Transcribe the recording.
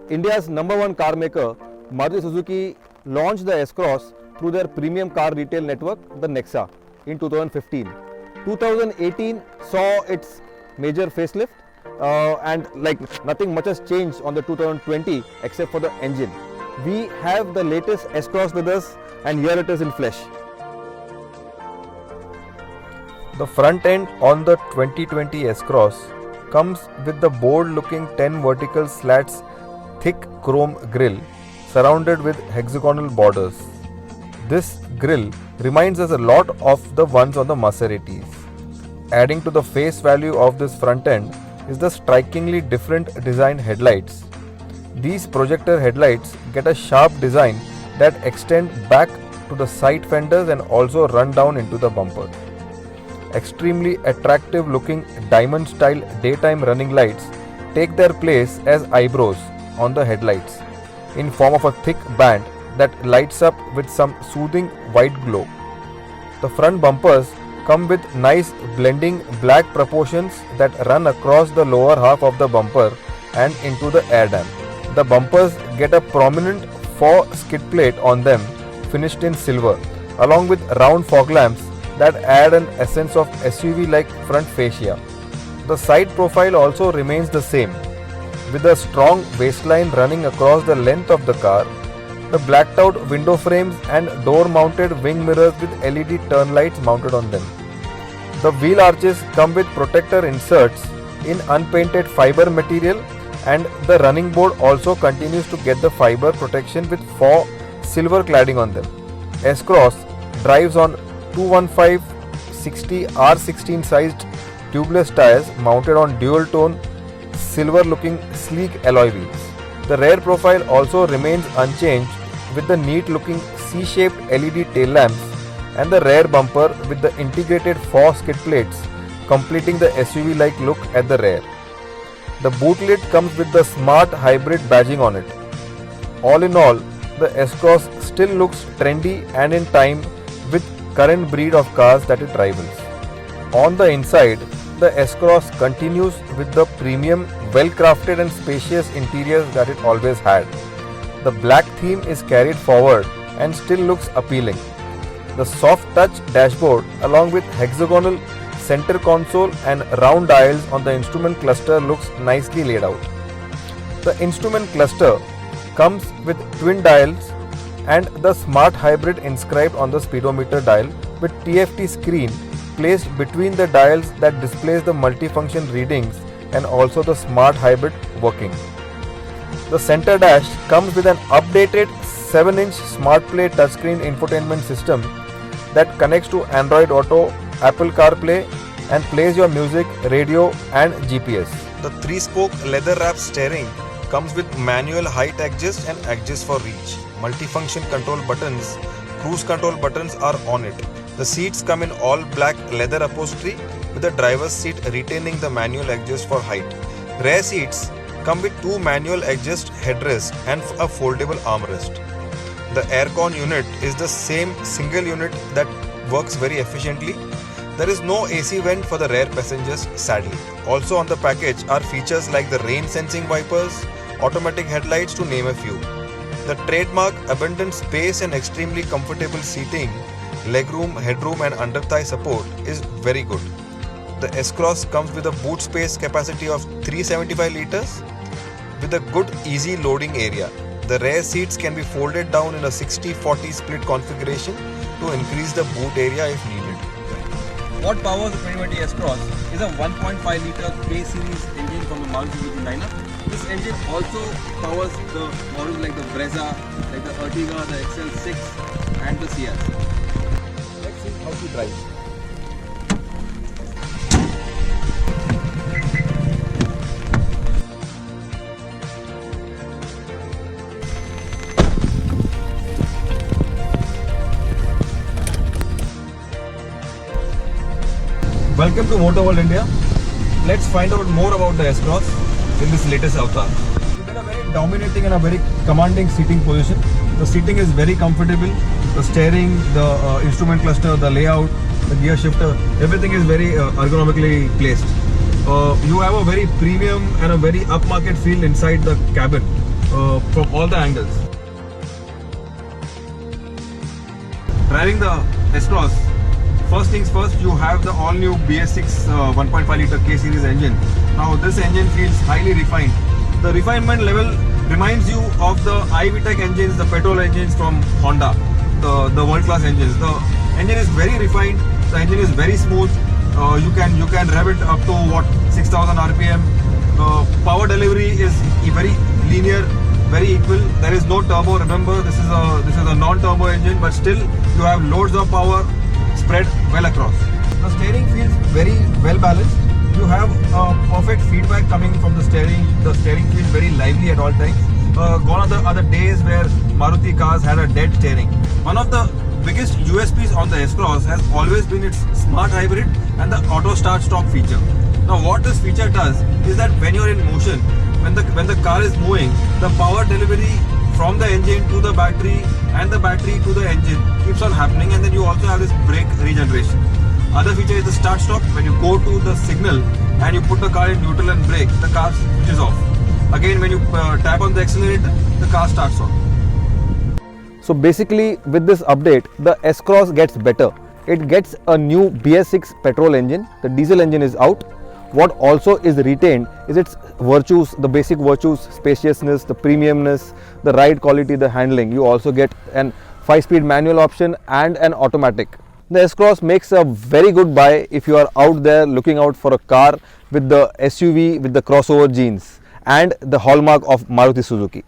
India's #1 car maker, Maruti Suzuki, launched the S-Cross through their premium car retail network, the Nexa, in 2015. 2018 saw its major facelift, and like nothing much has changed on the 2020 except for the engine. We have the latest S-Cross with us, and here it is in flesh. The front end on the 2020 S-Cross comes with the bold looking 10 vertical slats thick chrome grille surrounded with hexagonal borders. This grille reminds us a lot of the ones on the Maseratis. Adding to the face value of this front end is the strikingly different design headlights. These projector headlights get a sharp design that extend back to the side fenders and also run down into the bumper. Extremely attractive looking diamond style daytime running lights take their place as eyebrows on the headlights in form of a thick band that lights up with some soothing white glow. The front bumpers come with nice blending black proportions that run across the lower half of the bumper and into the air dam. The bumpers get a prominent 4 skid plate on them finished in silver, along with round fog lamps that add an essence of SUV-like front fascia. The side profile also remains the same, with a strong waistline running across the length of the car, the blacked out window frames and door mounted wing mirrors with LED turn lights mounted on them. The wheel arches come with protector inserts in unpainted fiber material, and the running board also continues to get the fiber protection with 4 silver cladding on them. S-Cross drives on 215/60 R16 sized tubeless tires mounted on dual tone silver looking sleek alloy wheels. The rear profile also remains unchanged with the neat looking C-shaped LED tail lamps and the rear bumper with the integrated 4 skid plates completing the SUV like look at the rear. The boot lid comes with the smart hybrid badging on it. All in all, the S-Cross still looks trendy and in time with current breed of cars that it rivals. On the inside, the S-Cross continues with the premium, well-crafted and spacious interiors that it always had. The black theme is carried forward and still looks appealing. The soft touch dashboard along with hexagonal center console and round dials on the instrument cluster looks nicely laid out. The instrument cluster comes with twin dials and the smart hybrid inscribed on the speedometer dial with TFT screen placed between the dials that displays the multifunction readings and also the smart hybrid working. The center dash comes with an updated 7-inch SmartPlay touchscreen infotainment system that connects to Android Auto, Apple CarPlay and plays your music, radio and GPS. The 3-spoke leather wrapped steering comes with manual height adjust and adjust for reach. Multifunction control buttons, cruise control buttons are on it. The seats come in all black leather upholstery with the driver's seat retaining the manual adjust for height. Rear seats come with 2 manual adjust headrests and a foldable armrest. The aircon unit is the same single unit that works very efficiently. There is no AC vent for the rear passengers, sadly. Also on the package are features like the rain sensing wipers, automatic headlights to name a few. The trademark abundant space and extremely comfortable seating, legroom, headroom and under thigh support is very good. The S-Cross comes with a boot space capacity of 375 liters with a good easy loading area. The rear seats can be folded down in a 60-40 split configuration to increase the boot area if needed. What powers the 2020 S-Cross is a 1.5 litre K-series engine from the Maruti Suzuki lineup. This engine also powers the models like the Brezza, like the Ertiga, the XL6 and the Ciaz. Let's see how she drives. Welcome to Motor World India. Let's find out more about the S-Cross in this latest avatar. It's in a very dominating and a very commanding seating position. The seating is very comfortable. The steering, the instrument cluster, the layout, the gear shifter, everything is very ergonomically placed. You have a very premium and a very upmarket feel inside the cabin. from all the angles. Driving the S-Cross, first things first, you have the all-new BS6 1.5 liter K series engine. Now this engine feels highly refined. The refinement level reminds you of the iVTEC engines, the petrol engines from Honda, the world-class engines. The engine is very refined. The engine is very smooth. You can rev it up to what, 6,000 RPM. Power delivery is very linear, very equal. There is no turbo. Remember, this is a non-turbo engine, but still you have loads of power spread well across. The steering feels very well balanced. You have perfect feedback coming from the steering. The steering feels very lively at all times. Gone are the days where Maruti cars had a dead steering. One of the biggest USPs on the S-Cross has always been its smart hybrid and the auto start stop feature. Now what this feature does is that when you're in motion, when the car is moving, the power delivery from the engine to the battery and the battery to the engine keeps on happening, and then you also have this brake regeneration. Other feature is the start stop. When you go to the signal and you put the car in neutral and brake, the car switches off. Again, when you tap on the accelerator, the car starts off. So basically with this update, the S-Cross gets better. It gets a new BS6 petrol engine. The diesel engine is out. What also is retained is its virtues, the basic virtues, spaciousness, the premiumness, the ride quality, the handling. You also get an 5-speed manual option and an automatic. The S-Cross makes a very good buy if you are out there looking out for a car with the SUV with the crossover genes and the hallmark of Maruti Suzuki.